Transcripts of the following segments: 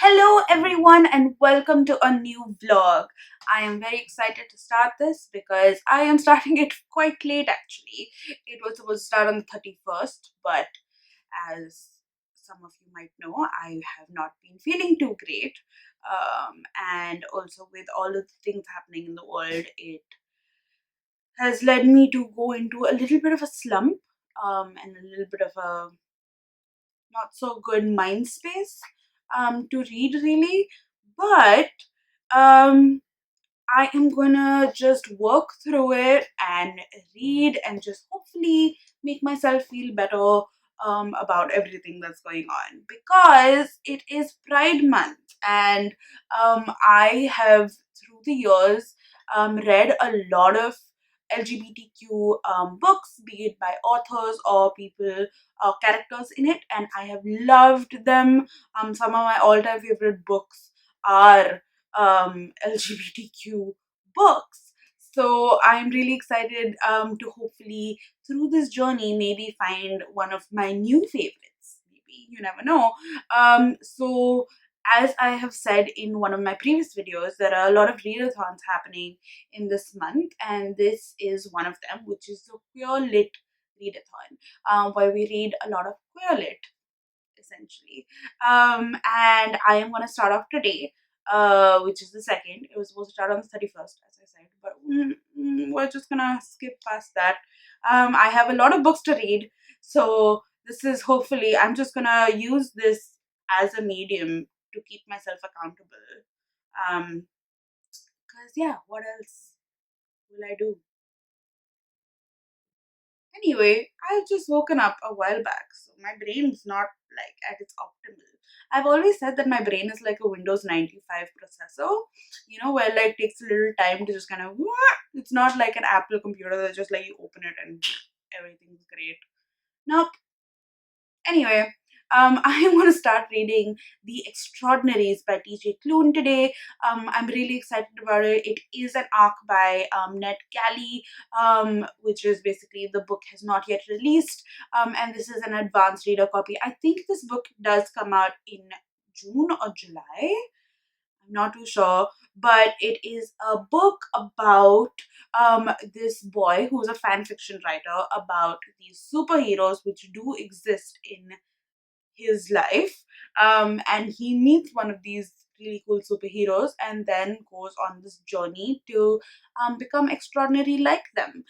Hello everyone and welcome to a new vlog. I am very excited to start this because I am starting it quite late actually. It was supposed to start on the 31st, but as some of you might know, I have not been feeling too great. And also with all of the things happening in the world, it has led me to go into a little bit of a slump and a little bit of a not so good mind space to read really. But um, I am gonna just work through it and read and just hopefully make myself feel better about everything that's going on because it is Pride Month and I have through the years read a lot of LGBTQ books, be it by authors or people, characters in it, and I have loved them. Some of my all-time favorite books are LGBTQ books. So I'm really excited to hopefully through this journey maybe find one of my new favorites. Maybe you never know. So as I have said in one of my previous videos, there are a lot of readathons happening in this month, and this is one of them, which is the Queer Lit Readathon, where we read a lot of queer lit essentially. And I am going to start off today, which is the second. It was supposed to start on the 31st, as I said, but we're just going to skip past that. I have a lot of books to read, so this is hopefully, I'm just going to use this as a medium to keep myself accountable. Because, yeah, what else will I do? Anyway, I've just woken up a while back, so my brain's not like at its optimal. I've always said that my brain is like a Windows 95 processor, where like takes a little time to just kind of, it's not like an Apple computer that just like you open it and everything's great. Nope. Anyway, I am going to start reading The Extraordinaries by T.J. Klune today. I'm really excited about it. It is an arc by Ned Kelly, which is basically the book has not yet released, and this is an advanced reader copy. I think this book does come out in June or July. I'm not too sure, but it is a book about this boy who's a fan fiction writer about these superheroes which do exist in his life, and he meets one of these really cool superheroes and then goes on this journey to become extraordinary like them,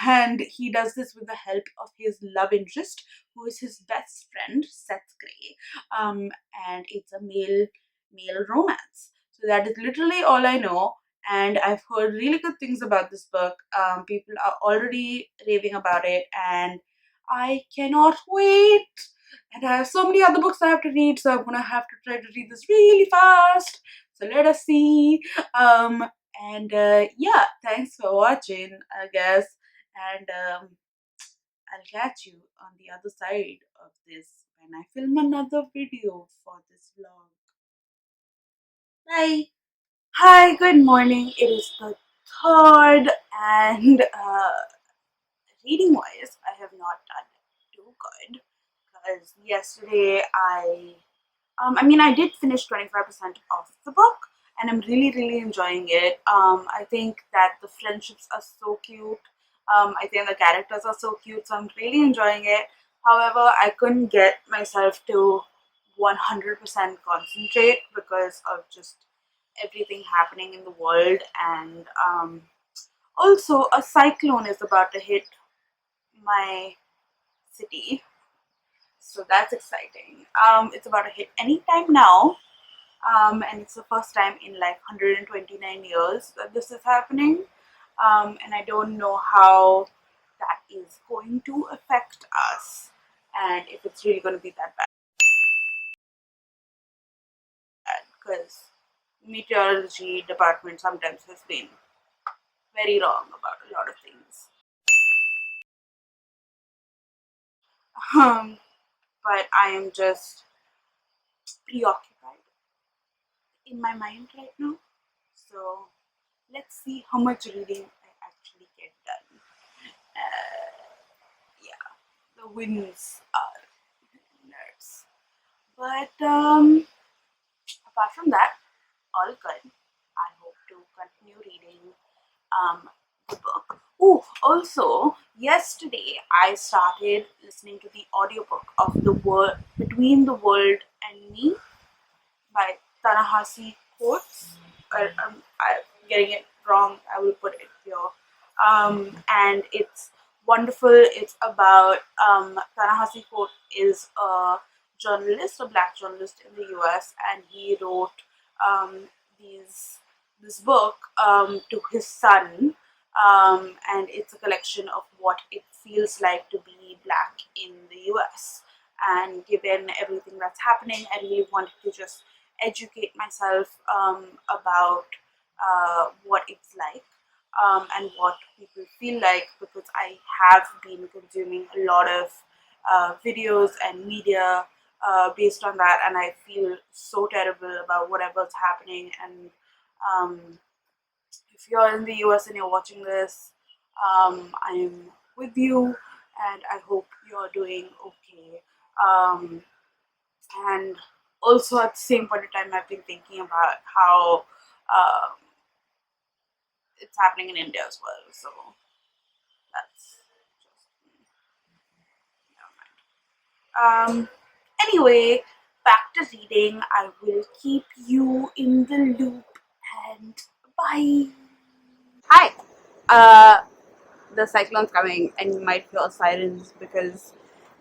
and he does this with the help of his love interest, who is his best friend Seth Grey, and it's a male romance. So that is literally all I know, and I've heard really good things about this book. People are already raving about it, and I cannot wait. And I have so many other books I have to read, so I'm gonna have to try to read this really fast. So let us see. Yeah, thanks for watching, I guess. And I'll catch you on the other side of this when I film another video for this vlog. Bye. Hi, good morning. It is the third, and reading wise, I have not done too good because yesterday I did finish 25% of the book, and I'm really, really enjoying it. I think that the friendships are so cute. I think the characters are so cute, so I'm really enjoying it. However, I couldn't get myself to 100% concentrate because of just everything happening in the world, and also a cyclone is about to hit my city, so that's exciting. It's about to hit anytime now, and it's the first time in like 129 years that this is happening, and I don't know how that is going to affect us and if it's really going to be that bad, because meteorology department sometimes has been very wrong about a lot of things. But I am just preoccupied in my mind right now, so let's see how much reading I actually get done. Yeah, the wins are nerves. But apart apart from that, all good. I hope to continue reading the book. Oh, also, yesterday I started listening to the audiobook of The World Between the World and Me by Tanahasi Coates. I'm getting it wrong. I will put it here. And it's wonderful. It's about Tanahasi Coates is a journalist, a black journalist in the U.S., and he wrote um, these this book to his son, and it's a collection of what it feels like to be black in the U.S. And given everything that's happening, I really wanted to just educate myself about what it's like and what people feel like, because I have been consuming a lot of videos and media based on that, and I feel so terrible about whatever's happening. And um, if you're in the US and you're watching this, I'm with you, and I hope you're doing okay. And also at the same point in time, I've been thinking about how it's happening in India as well. So that's just never mind. Anyway, back to reading. I will keep you in the loop, and bye. Hi. The cyclone's coming, and you might hear sirens because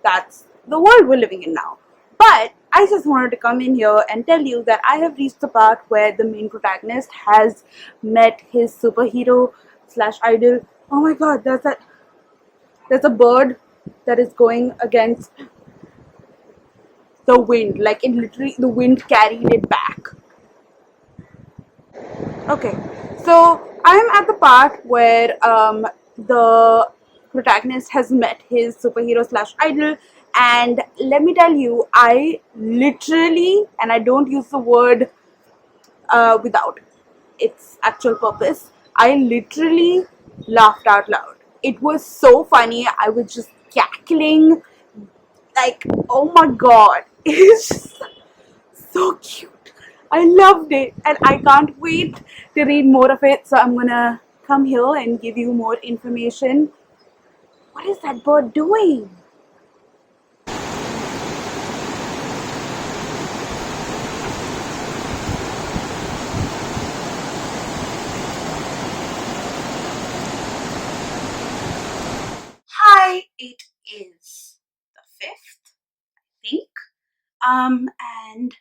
that's the world we're living in now. But I just wanted to come in here and tell you that I have reached the part where the main protagonist has met his superhero slash idol. Oh my god, there's a bird that is going against the wind. Like, it literally, the wind carried it back. Okay, so I'm at the part where the protagonist has met his superhero slash idol, and let me tell you, I literally, and I don't use the word without its actual purpose, I literally laughed out loud. It was so funny. I was just cackling, like, oh my god, it's so cute. I loved it, and I can't wait to read more of it. So I'm gonna come here and give you more information. What is that bird doing? Hi, it is the 5th, I think. And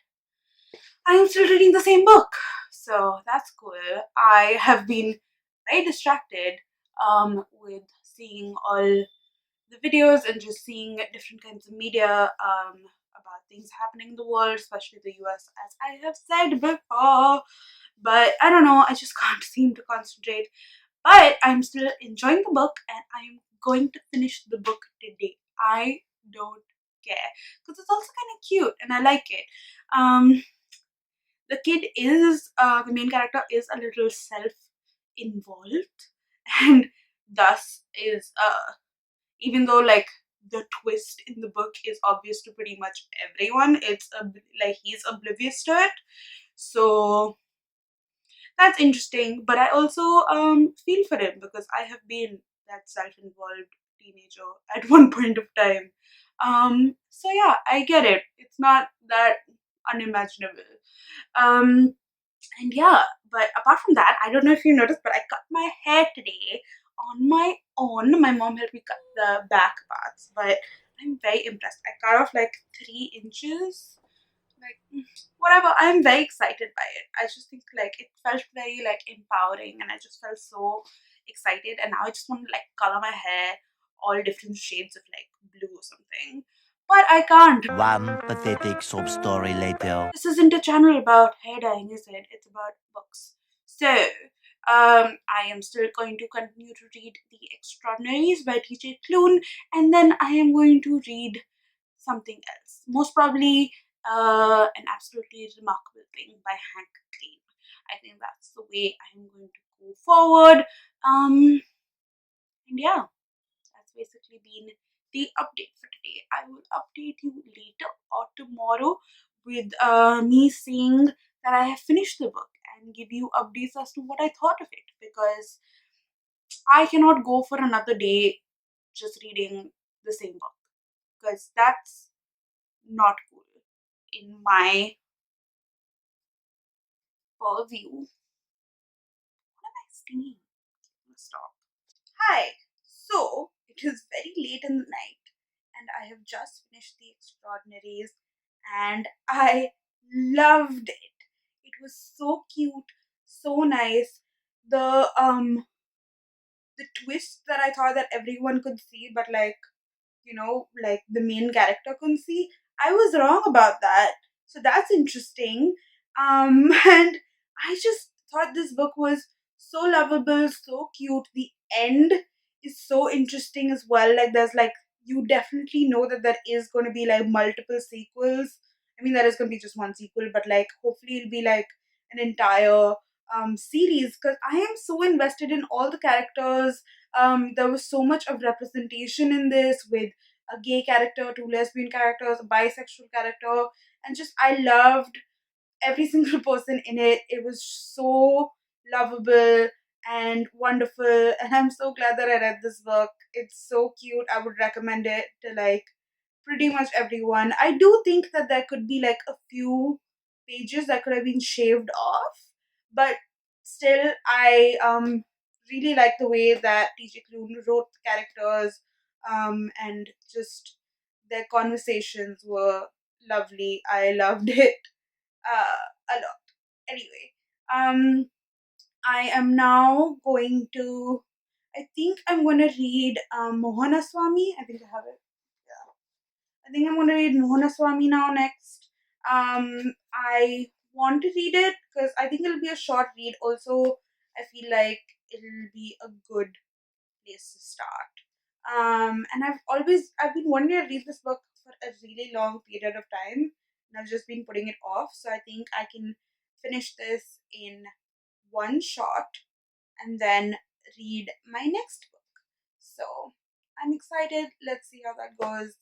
I'm still reading the same book, so that's cool. I have been very distracted with seeing all the videos and just seeing different kinds of media about things happening in the world, especially the US, as I have said before. But I don't know, I just can't seem to concentrate. But I'm still enjoying the book, and I'm going to finish the book today. I don't care, because it's also kind of cute and I like it. The kid is, the main character is a little self-involved, and thus is, even though like the twist in the book is obvious to pretty much everyone, like he's oblivious to it. So that's interesting. But I also feel for him, because I have been that self-involved teenager at one point of time. So yeah, I get it. It's not that unimaginable. Um, and yeah, but apart from that, I don't know if you noticed, but I cut my hair today on my own. My mom helped me cut the back parts, but I'm very impressed. I cut off like 3 inches. Like, whatever. I'm very excited by it. I just think like it felt very like empowering, and I just felt so excited. And now I just want to like color my hair all different shades of like blue or something. But I can't. One pathetic sob story later. This isn't a channel about hair dyeing, is it? It's about books. So, I am still going to continue to read The Extraordinaries by TJ Klune, and then I am going to read something else. Most probably, An Absolutely Remarkable Thing by Hank Green. I think that's the way I'm going to go forward. And yeah, that's basically been the update for today. I will update you later or tomorrow with me saying that I have finished the book and give you updates as to what I thought of it, because I cannot go for another day just reading the same book, because that's not cool in my purview. What am I saying? Stop. Hi. So, it is very late in the night and I have just finished The Extraordinaries and I loved it. It was so cute, so nice. The twist that I thought that everyone could see, but like the main character couldn't see, I was wrong about that. So that's interesting. And I just thought this book was so lovable, so cute. The end is so interesting as well. Like there's like you definitely know that there is going to be like multiple sequels. I mean, there is going to be just one sequel, but like hopefully it'll be like an entire series, because I am so invested in all the characters. There was so much of representation in this, with a gay character, two lesbian characters, a bisexual character, and just I loved every single person in it. It was so lovable and wonderful, and I'm so glad that I read this book. It's so cute. I would recommend it to like pretty much everyone. I do think that there could be like a few pages that could have been shaved off, but still, I really like the way that TJ Klune wrote the characters, and just their conversations were lovely. I loved it a lot. Anyway, I am now going to. I think I'm going to read Mohana Swami. I think I have it. I think I'm going to read Mohana Swami now next. I want to read it because I think it'll be a short read. Also, I feel like it'll be a good place to start. And I've been wanting to read this book for a really long period of time, and I've just been putting it off. So I think I can finish this in one shot and then read my next book. So I'm excited. Let's see how that goes.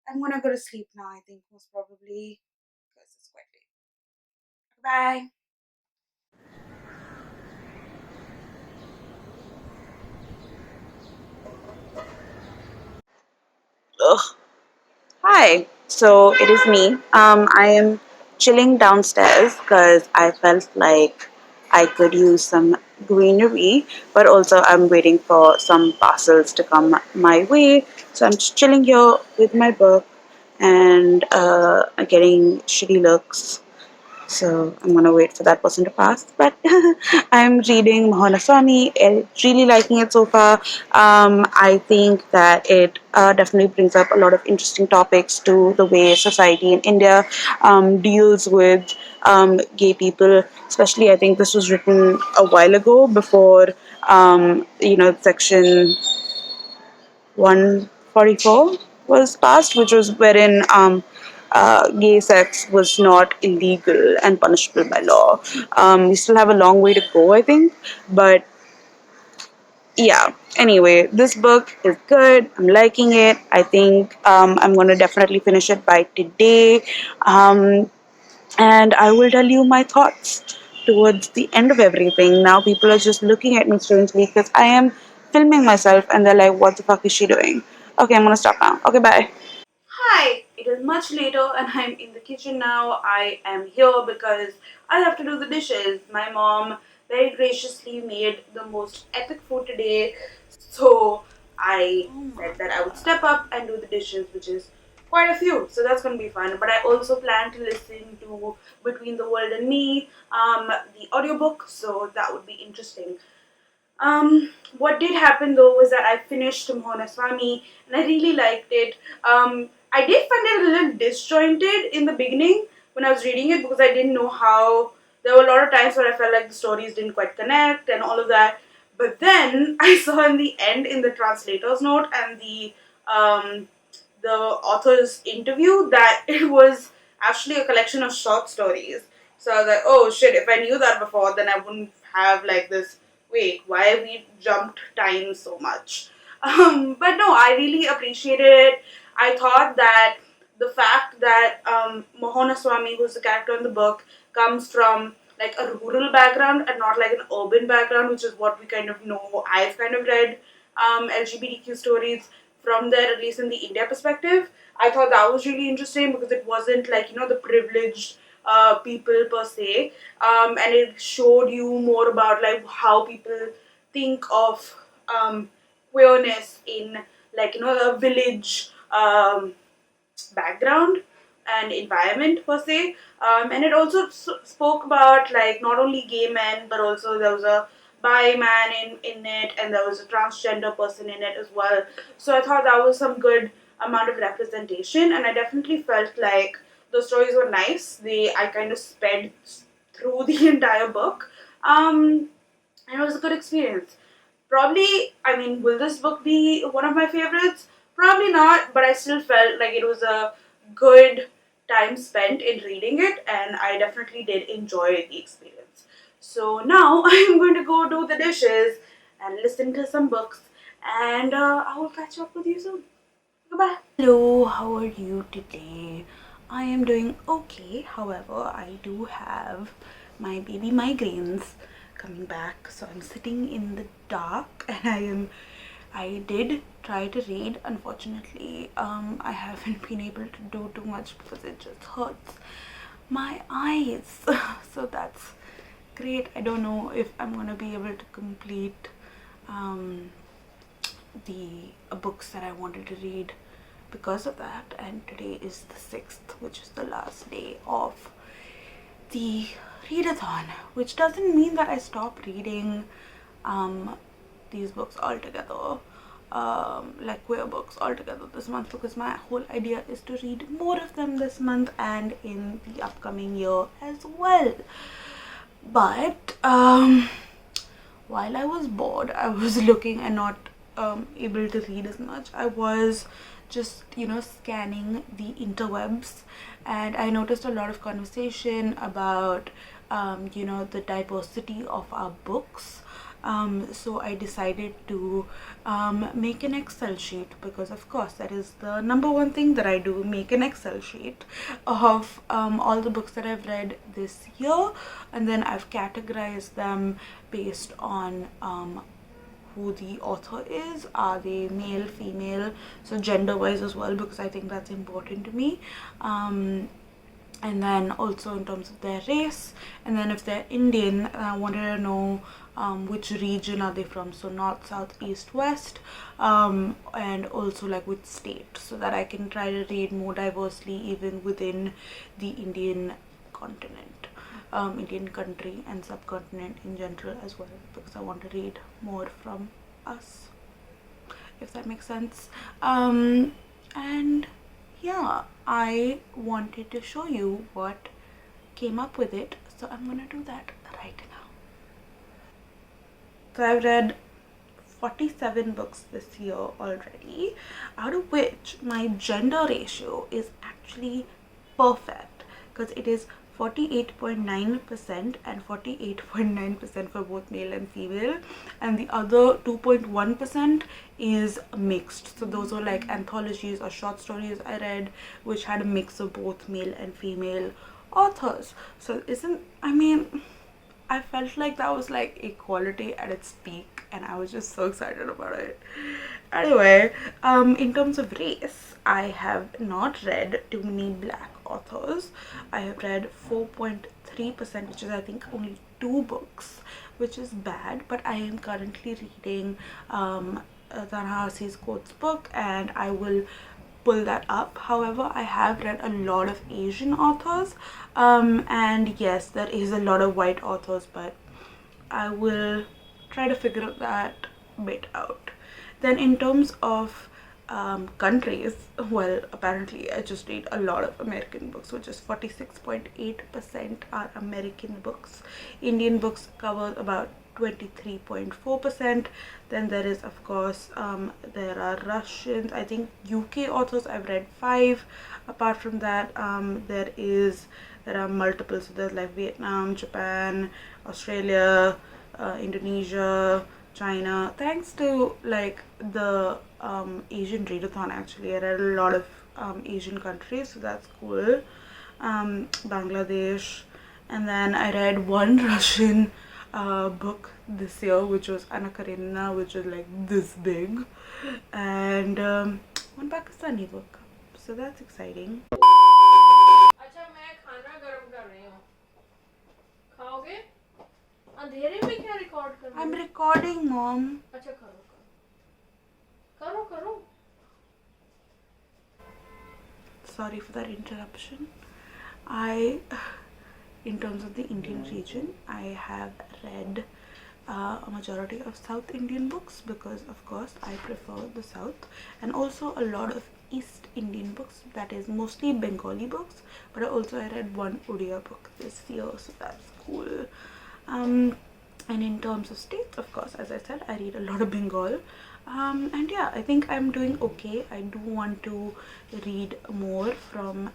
I'm gonna go to sleep now, I think, most probably, because it's quite late. Bye. Ugh. Hi, so it is me. I am chilling downstairs because I felt like I could use some greenery, but also I'm waiting for some parcels to come my way. So I'm just chilling here with my book and getting shitty looks, so I'm gonna wait for that person to pass. But I'm reading Mahanaswami, really liking it so far. I think that it definitely brings up a lot of interesting topics to the way society in India deals with gay people. Especially, I think this was written a while ago, before Section 144 was passed, which was wherein gay sex was not illegal and punishable by law. We still have a long way to go, I think, but yeah. Anyway, this book is good. I'm liking it. I think I'm going to definitely finish it by today. And I will tell you my thoughts towards the end of everything. Now people are just looking at me strangely because I am filming myself and they're like, what the fuck is she doing? Okay, I'm gonna stop now. Okay, bye. Hi, it is much later and I'm in the kitchen now. I am here because I have to do the dishes. My mom very graciously made the most epic food today, so I said that I would step up and do the dishes, which is quite a few, so that's going to be fun. But I also plan to listen to Between the World and Me, the audiobook, so that would be interesting. What did happen though was that I finished Swami and I really liked it. I did find it a little disjointed in the beginning when I was reading it, because I didn't know how. There were a lot of times where I felt like the stories didn't quite connect and all of that. But then I saw in the end, in the translator's note and the author's interview, that it was actually a collection of short stories. So I was like, oh shit, if I knew that before, then I wouldn't have like this. Wait, why have we jumped time so much? But no, I really appreciated it. I thought that the fact that Mohana Swami, who's the character in the book, comes from like a rural background and not like an urban background, which is what we kind of know. I've kind of read LGBTQ stories from there, at least in the India perspective. I thought that was really interesting because it wasn't like, the privileged people per se, and it showed you more about like how people think of queerness in like, a village background and environment per se, and it also spoke about like not only gay men, but also there was a bi man in it, and there was a transgender person in it as well. So I thought that was some good amount of representation, and I definitely felt like the stories were nice. I kind of sped through the entire book, and it was a good experience. Probably, I mean, will this book be one of my favorites? Probably not, but I still felt like it was a good time spent in reading it, and I definitely did enjoy the experience. So now I'm going to go do the dishes and listen to some books, and I will catch up with you soon. Goodbye. Hello, how are you today? I am doing okay. However, I do have my baby migraines coming back, so I'm sitting in the dark and I did try to read. Unfortunately, I haven't been able to do too much because it just hurts my eyes. So that's great. I don't know if I'm gonna be able to complete the books that I wanted to read because of that. And today is the 6th, which is the last day of the readathon, which doesn't mean that I stop reading these books altogether, like queer books altogether this month, because my whole idea is to read more of them this month and in the upcoming year as well. But while I was bored, I was looking and not able to read as much. I was just scanning the interwebs, and I noticed a lot of conversation about the diversity of our books. So I decided to make an Excel sheet, because of course that is the number one thing that I do, make an Excel sheet of all the books that I've read this year, and then I've categorized them based on who the author is. Are they male, female, so gender wise as well, because I think that's important to me, and then also in terms of their race, and then if they're Indian, I wanted to know which region are they from, so north, south, east, west, and also like which state, so that I can try to read more diversely even within the Indian continent, Indian country and subcontinent in general as well, because I want to read more from us, if that makes sense. And yeah, I wanted to show you what came up with it, so I'm gonna do that right now. So I've read 47 books this year already, out of which my gender ratio is actually perfect, because it is 48.9% and 48.9% for both male and female, and the other 2.1% is mixed. So those are like anthologies or short stories I read which had a mix of both male and female authors. So I felt like that was like equality at its peak, and I was just so excited about it. Anyway, in terms of race, I have not read too many black authors. I have read 4.3%, which is I think only 2 books, which is bad, but I am currently reading Tanahasi's quotes book, and I will pull that up. However, I have read a lot of Asian authors, and yes, there is a lot of white authors, but I will try to figure that bit out. Then in terms of countries, well, apparently I just read a lot of American books, which is 46.8% are American books. Indian books cover about 23.4%. Then there is, of course, there are Russians, I think UK authors, I've read 5. Apart from that, there are multiple, so there's like Vietnam, Japan, Australia, Indonesia, China. Thanks to like the Asian readathon, actually I read a lot of Asian countries, so that's cool. Bangladesh, And then I read one Russian book this year, which was Anna Karenina, which is like this big, and one Pakistani book. So that's exciting. अच्छा मैं खाना गर्म कर रही हूँ खाओगे अंधेरे में क्या रिकॉर्ड कर रहे हो I'm recording, Mom. अच्छा करो करो करो Sorry for that interruption. In terms of the Indian region, I have read a majority of South Indian books because, of course, I prefer the South, and also a lot of East Indian books, that is mostly Bengali books, but I read one Odia book this year, so that's cool. And in terms of states, of course, as I said, I read a lot of Bengal. And yeah, I think I'm doing okay. I do want to read more from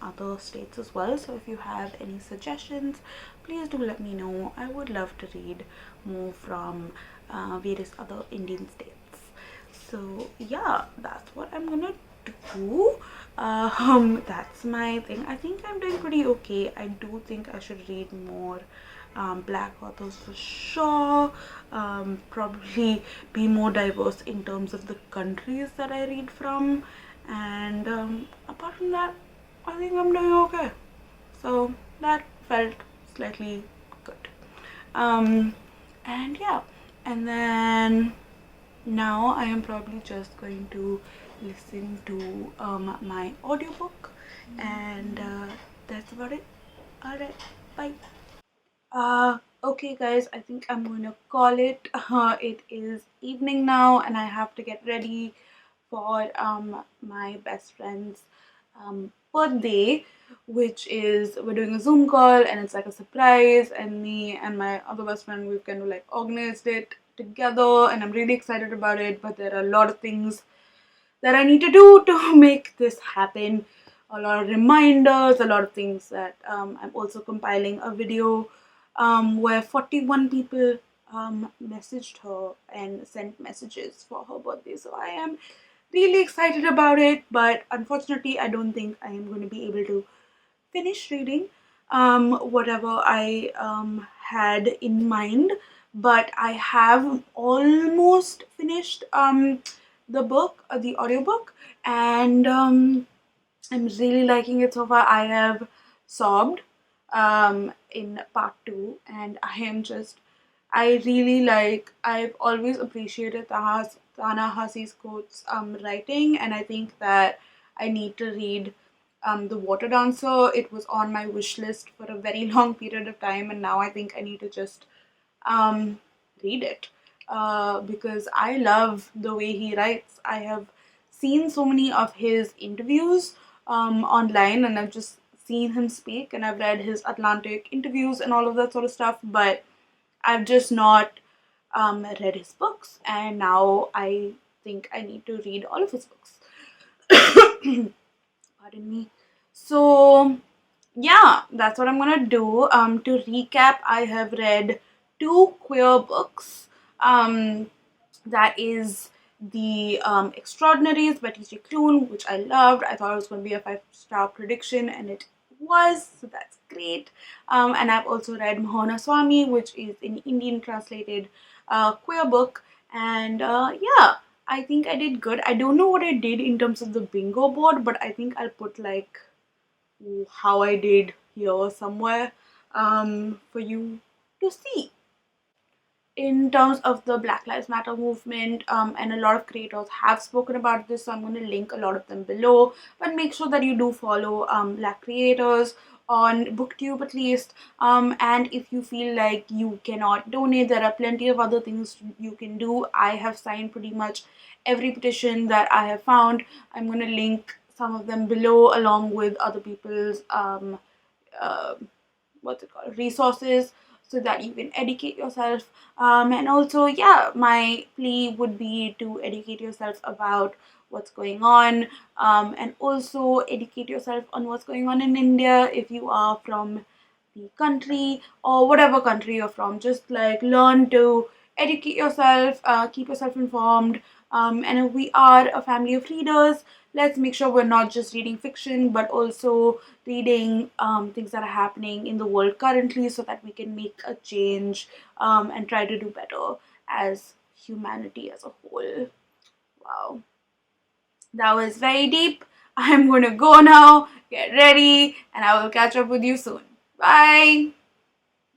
other states as well. So if you have any suggestions, please do let me know. I would love to read more from various other Indian states. So yeah, that's what I'm gonna do. That's my thing. I think I'm doing pretty okay. I do think I should read more black authors for sure. Probably be more diverse in terms of the countries that I read from, and apart from that, I think I'm doing okay. So that felt slightly good. And yeah, and then now I am probably just going to listen to my audiobook, and that's about it. Alright, bye. Okay guys, I think I'm going to call it. It is evening now and I have to get ready for my best friend's birthday, which is, we're doing a Zoom call and it's like a surprise, and me and my other best friend, we've kind of like organized it together and I'm really excited about it, but there are a lot of things that I need to do to make this happen. A lot of reminders, a lot of things that I'm also compiling a video where 41 people messaged her and sent messages for her birthday. So I am really excited about it, but unfortunately I don't think I am going to be able to finish reading whatever I had in mind, but I have almost finished the book, the audiobook, and I'm really liking it so far. I have sobbed in part 2, and I really like, I've always appreciated Ta-Nehisi's Coates' writing, and I think that I need to read The Water Dancer. It was on my wish list for a very long period of time, and now I think I need to just read it because I love the way he writes. I have seen so many of his interviews online, and I've just seen him speak, and I've read his Atlantic interviews and all of that sort of stuff, but I've just not read his books, and now I think I need to read all of his books. Pardon me. So yeah, that's what I'm gonna do. To recap, I have read 2 queer books. That is the Extraordinaries by T.J. Klune, which I loved. I thought it was going to be a 5-star prediction, and it was, so that's great. And I've also read Mahona Swami, which is an Indian translated queer book, and yeah, I think I did good. I don't know what I did in terms of the bingo board, but I think I'll put like how I did here somewhere for you to see. In terms of the Black Lives Matter movement, and a lot of creators have spoken about this, so I'm going to link a lot of them below, but make sure that you do follow Black creators on Booktube at least, and if you feel like you cannot donate, there are plenty of other things you can do. I have signed pretty much every petition that I have found. I'm going to link some of them below along with other people's uh, what's it called, resources, so that you can educate yourself. And also, yeah, my plea would be to educate yourself about what's going on, and also educate yourself on what's going on in India if you are from the country or whatever country you're from. Just like learn to educate yourself, keep yourself informed. And we are a family of readers. Let's make sure we're not just reading fiction, but also reading things that are happening in the world currently, so that we can make a change and try to do better as humanity as a whole. Wow, that was very deep. I'm gonna go now, get ready, and I will catch up with you soon. Bye.